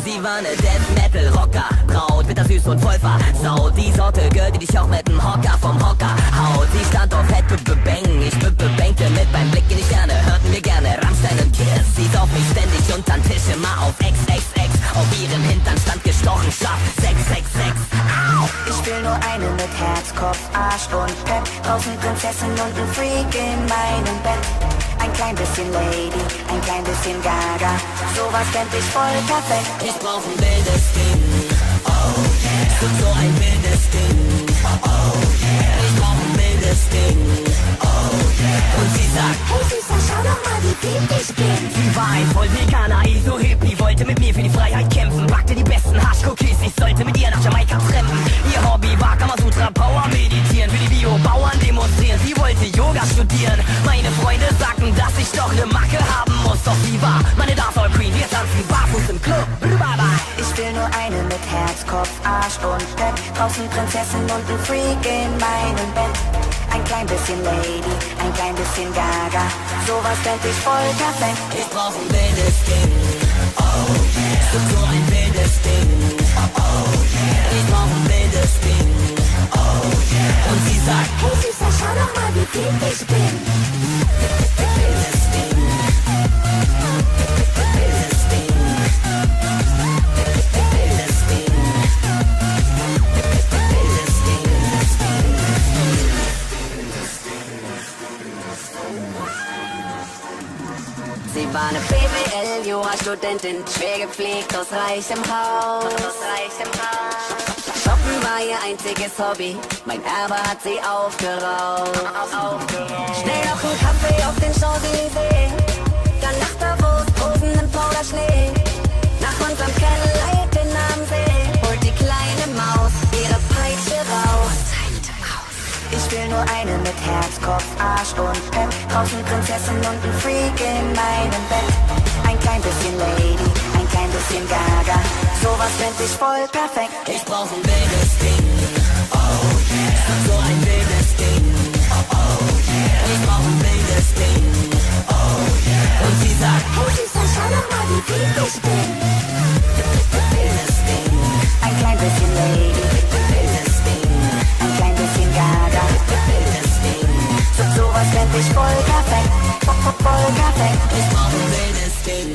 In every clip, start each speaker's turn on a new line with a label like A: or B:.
A: Sie war ne Death-Metal-Rocker, Braut, bittersüß und voll versaut. Die Sorte Girl, die dich auch mit dem Hocker vom Hocker haut. Sie stand auf Head, bang, ich bebängte mit beim Blick in die Sterne. Hörten wir gerne Rammstein und Kiss. Sie sauf mich ständig untern Tisch, immer auf XXX. Auf ihrem Hintern stand gestochen scharf 666. Au!
B: Ich will nur eine mit Herz, Kopf, Arsch und Pep. Draußen Prinzessin und ein Freak in meinem Bett. Ein klein bisschen Lady, ein klein bisschen Gaga. Sowas fänd ich voll perfekt.
A: Ich brauch ein wildes Ding, oh yeah. Und so ein wildes Ding, oh yeah. Ich brauch ein wildes Ding, oh yeah. Und sie sagt,
B: hey Süßer, schau doch mal, wie flink ich bin.
A: Sie war ein Voll-Veganer, ISO-Hippie, wollte mit mir für die Freiheit kämpfen. Packte die besten Hasch-Cookies, ich sollte mit ihr nach Jamaika trampen. Ihr Hobby war Kamasutra, Power meditieren, für die Bio-Bauern demonstrieren. Sie wollte Yoga studieren. Meine Freunde sagten, dass ich doch ne Macke haben muss. Doch sie war meine Dancehall-Queen, wir tanzen barfuß im Club.
B: Ich will nur eine mit Herz, Kopf, Arsch und Pep. Draußen Prinzessin und ein Freak in meinem Bett. Ein klein bisschen Lady, ein klein bisschen Gaga. Sowas fänd ich voll perfekt.
A: Ich brauch ein wildes Ding, oh yeah. Und so ein wildes Ding, oh yeah. Ich brauch ein wildes Ding, oh yeah. Und sie sagt,
B: hey Süßer, schau doch mal, wie flink ich bin.
A: Wildes Ding, wildes Ding, wildes Ding, wildes Ding.
B: Sie war eine BWL-Jura-Studentin, schwer gepflegt aus reichem Haus. Shoppen war ihr einziges Hobby, mein Erbe hat sie aufgeraubt. Schnell noch ein Kaffee auf den Champs-Élysées, dann nach Davos, Posen im Powderschnee. Nach unserem Candlelight in am See, holt die kleine Maus ihre Peitsche raus. Ich will nur eine mit Herz, Kopf, Arsch und Pep. Draußen Prinzessin und ein Freak in meinem Bett. Ein klein bisschen Lady, ein klein bisschen Gaga. Sowas find ich voll perfekt.
A: Ich brauch ein wildes Ding, oh yeah. So ein wildes Ding, oh yeah. Ich brauch ein wildes Ding, oh yeah. Und sie sagt,
B: hey Süßer, schau doch mal, wie flink ich bin.
A: Wildes Ding,
B: ein klein bisschen Lady,
A: wildes Ding,
B: ein klein bisschen Gaga.
A: wildes Ding.
B: Sowas find ich voll perfekt, voll perfekt.
A: Ich brauch ein wildes Ding.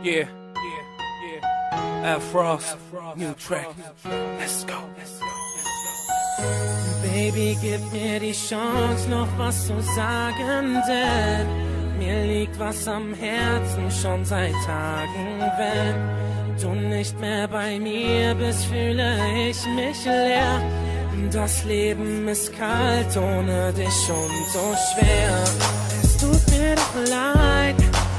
C: Yeah. Frost, new track. Let's go. Baby, gib mir die Chance, noch was zu sagen, denn mir liegt was am Herzen schon seit Tagen. Wenn du nicht mehr bei mir bist, fühle ich mich leer. Das Leben ist kalt ohne dich und so schwer. Es tut mir doch leid.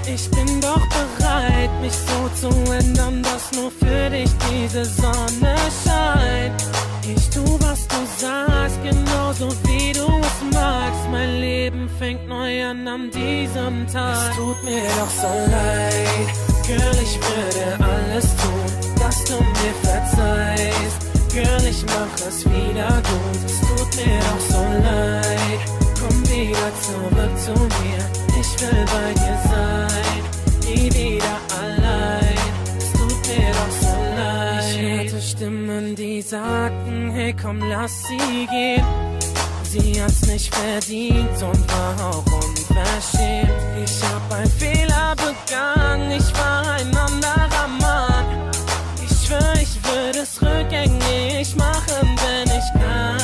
C: Ich bin doch bereit, mich so zu ändern, dass nur für dich diese Sonne scheint. Ich tu, was du sagst, genauso wie du es magst. Mein Leben fängt neu an diesem Tag. Es tut mir doch so leid, Girl, ich würde alles tun, dass du mir verzeihst. Girl, ich mach es wieder gut, es tut mir doch so leid. Komm wieder zurück zu mir, ich will bei dir sein, nie wieder allein, es tut mir doch so leid. Ich hörte Stimmen, die sagten, hey komm, lass sie gehen. Sie hat's nicht verdient und war auch unverschämt. Ich hab einen Fehler begangen, ich war ein anderer Mann. Ich schwör, ich würde es rückgängig machen, wenn ich kann.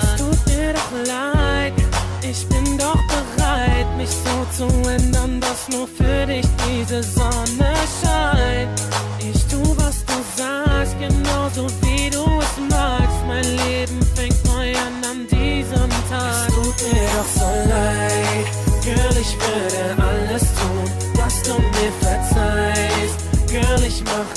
C: Es tut mir doch leid, ich bin doch bereit, mich so zu ändern, dass nur für dich diese Sonne scheint. Ich tu, was du sagst, genauso wie du es magst. Mein Leben fängt neu an diesem Tag. Es tut mir doch so leid, Girl, ich würde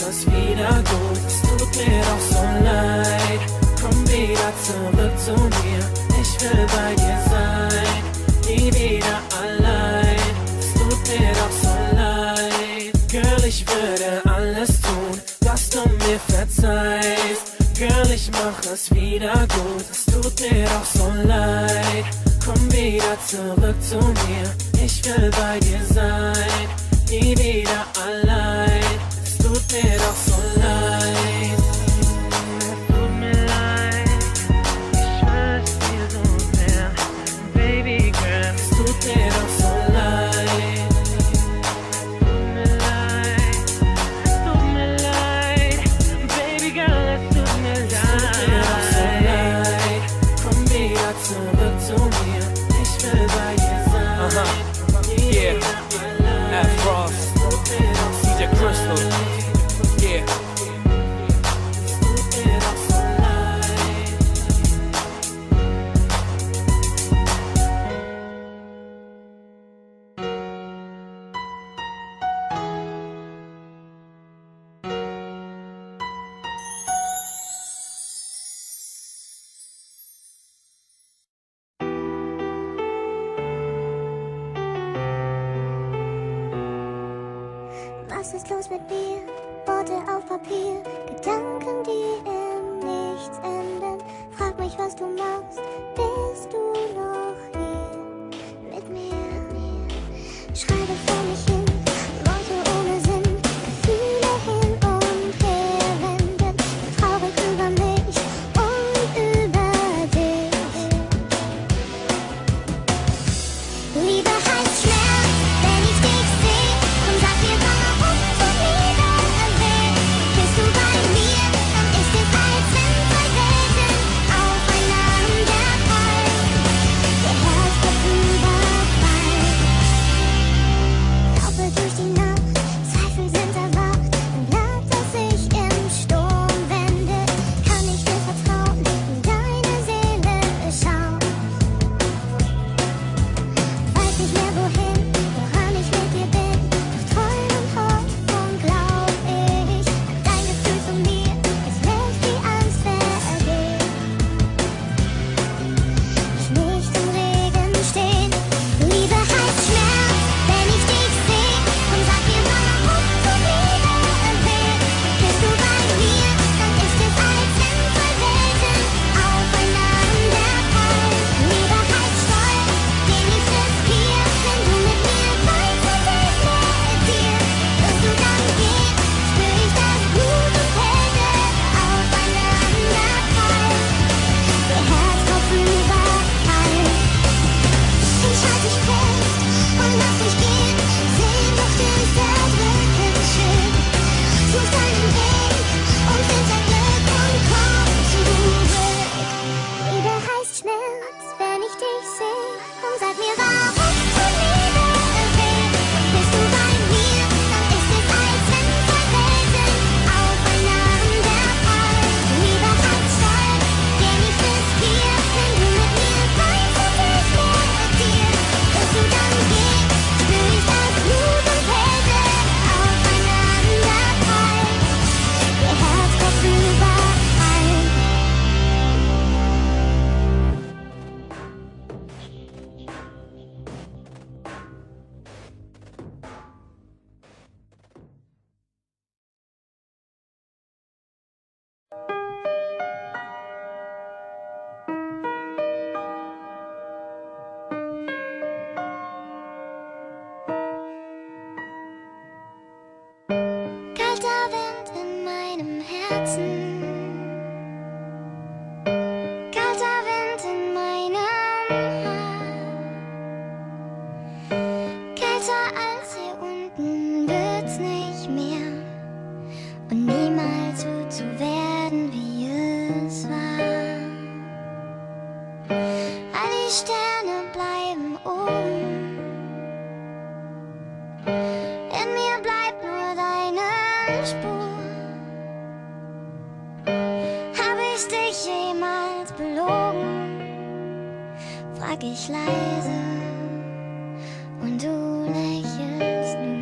C: es wieder gut, es tut mir doch so leid. Komm wieder zurück zu mir, ich will bei dir sein, nie wieder allein. Es tut mir doch so leid. Girl, ich würde alles tun, dass du mir verzeihst. Girl, ich mach es wieder gut, es tut mir doch so leid. Komm wieder zurück zu mir, ich will bei dir sein, nie wieder allein. Es tut mir doch so leid. Es tut mir leid, ich schwör's dir so sehr, Baby Girl. Es tut mir doch so leid. Es tut mir leid, Baby Girl, es tut mir leid. Es tut mir doch so leid. Komm wieder zurück zu mir, ich will bei dir sein.
D: Yeah, F-Frost, DJ Crystal, yeah.
E: Was ist los mit mir? Worte auf Papier, Gedanken, die im Nichts enden. Frag mich, was du machst, bist du noch hier mit mir? Schreibe vor mich hin, Worte ohne Sinn, Gefühle hin und her wenden. Traurig über mich und über dich. Liebe heißt Schmerz, wenn ich dich seh, und sag mir, warum du wieder erwähnt. Bist du bei mir, dann ist es, als wenn zwei Welten aufeinander fallen. Der Herzschlag überfallen. Laufe durch die Nacht, Zweifel sind erwacht. Ein Blatt, das sich im Sturm wendet. Kann ich dir vertrauen, in deine Seele schauen? Weiß nicht mehr wohin, woran ich mit dir bin. Doch Träume und Hoffnung glaub ich. Dein Gefühl zu mir, es lässt die Angst vergehen. Ich nicht im Regen stehen. Liebe heißt Schmerz, wenn ich dich seh, und sag mir, warum du wieder erwähnt. Bist du bei mir, dann ist es, als wenn zwei Welten aufeinander fallen. Liebe heißt Stolz, den ich riskiere, wenn du mit mir weißt, was ich mit dir. Wirst du dann gehen, spür ich das Blut und Kälte aufeinander fallen. Der Herzkopf überfallen. Ich halt dich fest und lass dich gehen. Sehnsucht im Zerdrücken schön. Such deinen Weg und find dein Glück und komm zurück. Liebe heißt Schmerz, wenn ich dich seh, und sag mir, warum du wieder erwähnt. Bist du bei mir, dann ist es, als wenn zwei Welten aufeinander fallen. Liebe heißt Stolz, den ich riskiere, wenn du mit mir weißt, was ich mit dir. Wirst du dann gehen, spür ich das Blut und Kälte aufeinander fallen. Der Herzkopf überfallen. Kalter Wind in meinem Herzen. Kalter Wind in meinem Haar. Kälter als hier unten wird's nicht mehr. Und niemals wird so werden, wie es war. All die Sterne bleiben oben. In mir bleibt nur deine Spur. Hab ich dich jemals belogen? Frag ich leise und du lächelst nur.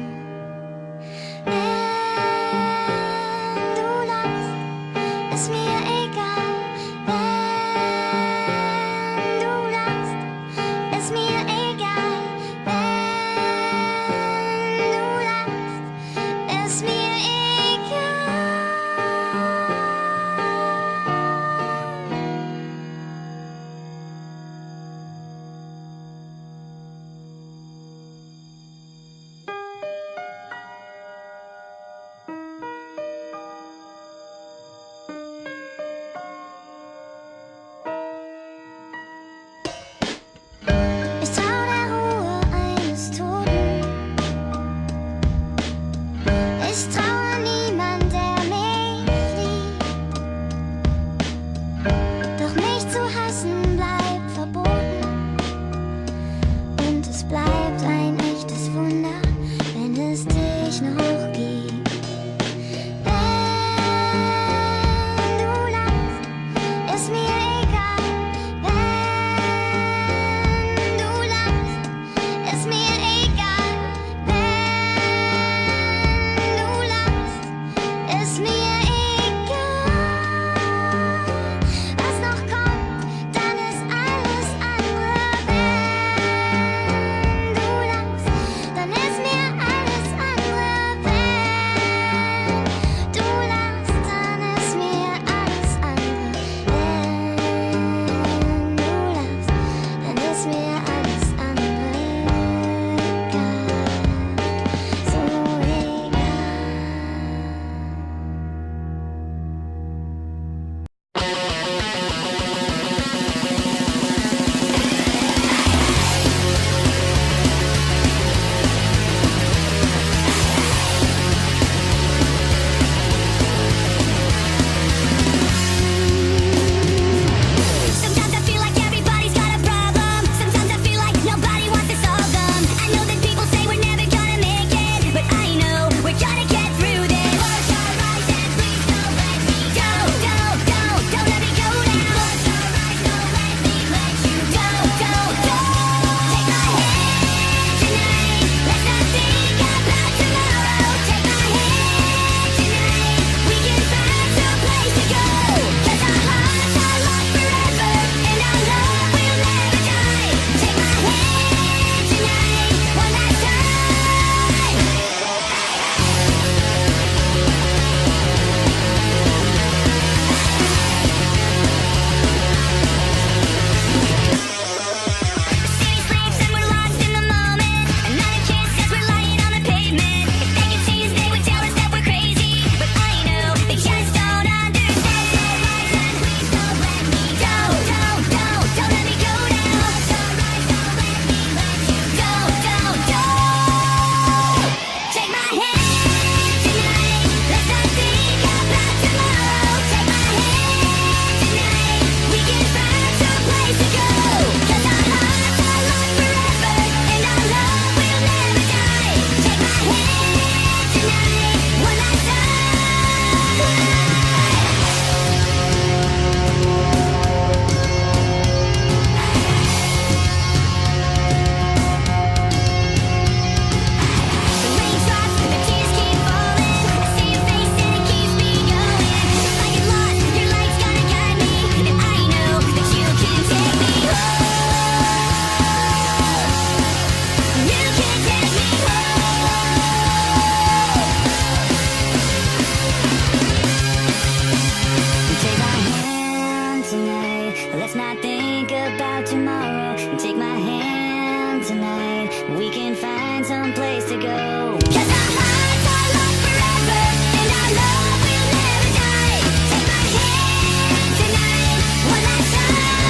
B: we can find some place to go. 'Cause our hearts are lost forever, and our love will never die. Take my hand tonight, one last time.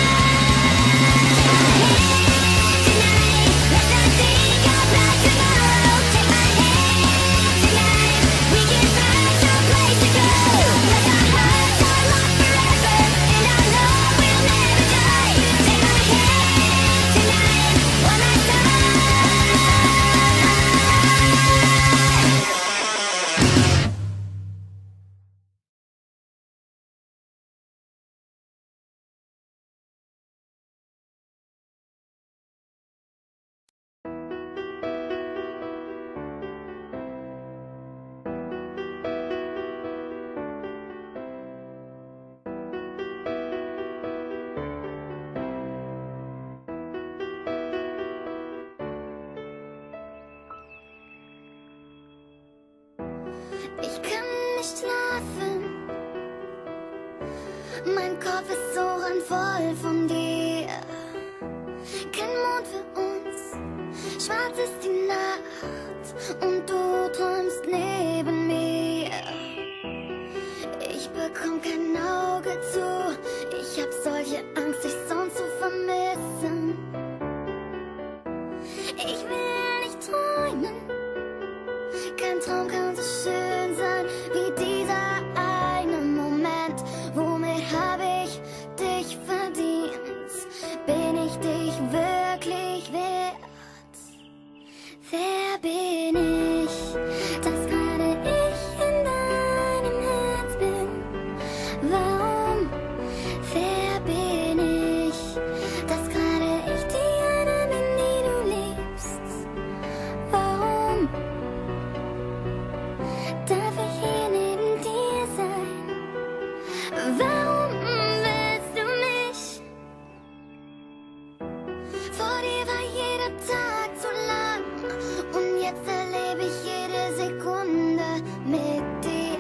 B: Take my hand tonight, let's not think about tomorrow. Take my hand tonight, we can find some place to go. 'Cause our hearts are lost forever, and our love will never die. Take my hand tonight, one last time. Ich kann nicht schlafen, mein Kopf ist so randvoll von dir. Kein Mond für uns, schwarz ist die Nacht und du träumst neben mir. Ich bekomm kein Auge zu, ich hab solche Angst, dich sonst zu vermissen. Ich will nicht träumen, kein Traum kann so schön sein wie dieser eine Moment. Womit hab ich dich verdient? Bin ich dich wirklich wert? Wer bin ich, dass gerade ich in deinem Herz bin? Warum? Wer bin ich, dass gerade ich die eine bin, die du liebst? Warum? Darf ich hier neben dir sein? Warum willst du mich? Vor dir war jeder Tag zu lang und jetzt erlebe ich jede Sekunde mit dir.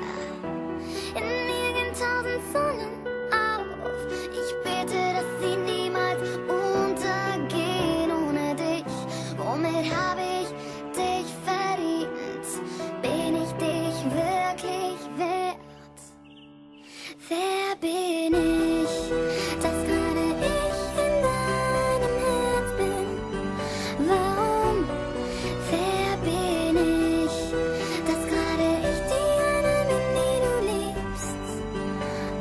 B: In mir gehen 1000 Sonnen auf. Ich bete, dass sie niemals untergehen ohne dich. Womit habe ich dich verdient? Bin ich dich wirklich wert? Wer bin ich, dass gerade ich in deinem Herz bin? Warum? Wer bin ich, dass gerade ich die eine bin, die du liebst?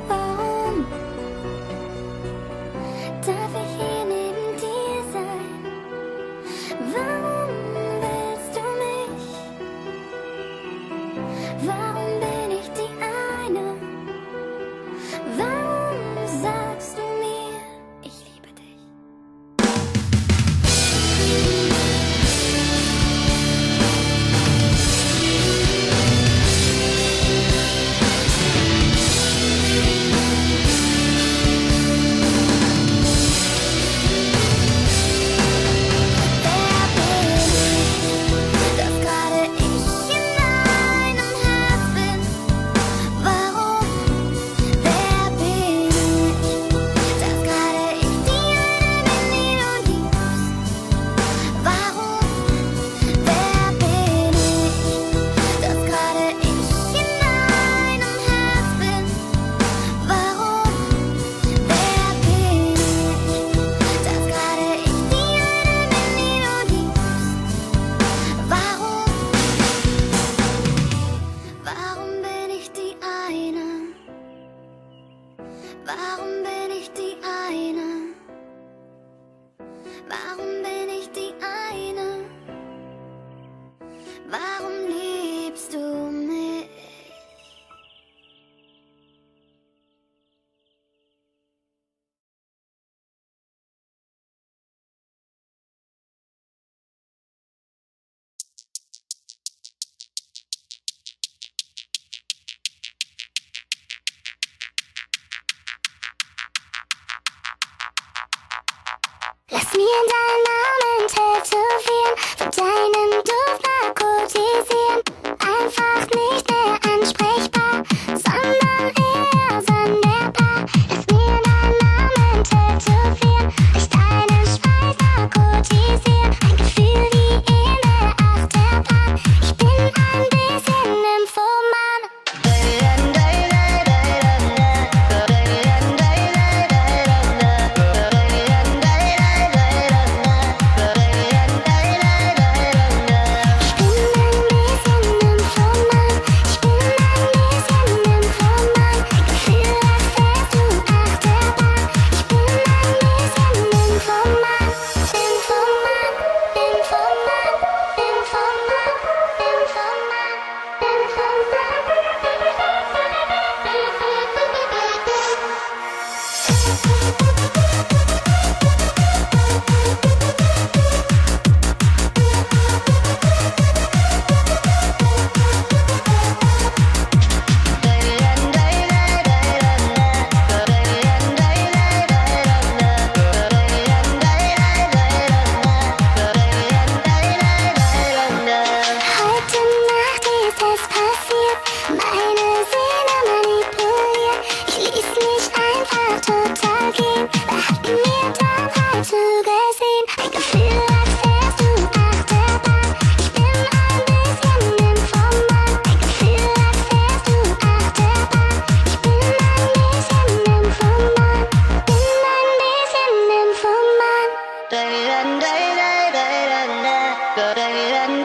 B: Warum? Darf ich hier neben dir sein? Warum willst du mich? Warum bin ich die eine? Warum sagst du mir, ich liebe dich? Wer bin ich, dass gerade ich in deinem Herz bin? Warum? Wer bin ich, dass gerade ich die eine bin, die du liebst? Warum? Wer bin ich, dass gerade ich in deinem Herz bin? Warum? Wer bin ich, dass gerade ich die eine bin, die du liebst? Warum? Warum bin ich die eine? Warum bin ich die eine? Warum bin ich die eine? Warum liebst du mich? Lass mir deinen Namen tätowieren, für deinen Duft narkotisieren. Einfach nicht mehr ansprechbar, sondern eher sonderbar. Lass mir deinen Namen tätowieren, durch deinen Schweiß narkotisieren. Ein Gefühl wie
E: werden